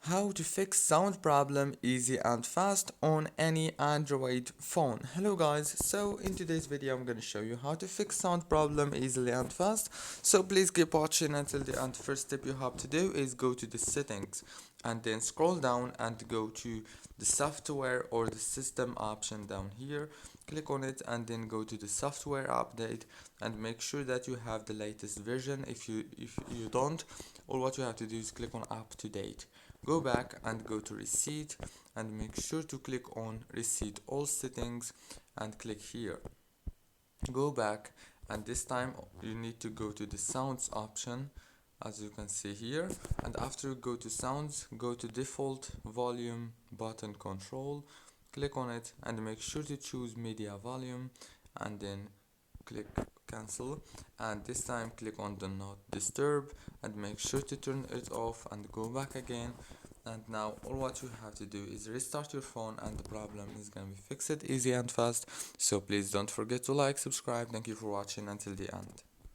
How to fix sound problem easy and fast on any Android phone. Hello guys, so in today's video I'm going to show you how to fix sound problem easily and fast. So please keep watching until the end. First step you have to do is go to the settings and then scroll down and go to the software or the system option down here. Click on it and then go to the software update and make sure that you have the latest version. If you don't, all what you have to do is click on up to date. Go back and go to receipt and make sure to click on receipt all settings and click here. Go back and this time you need to go to the sounds option as you can see here, and after you go to sounds, go to default volume button control, click on it and make sure to choose media volume and then click cancel, and this time click on do not disturb and make sure to turn it off and go back again. And now all what you have to do is restart your phone and the problem is gonna be fixed easy and fast. So please don't forget to like, subscribe. Thank you for watching until the end.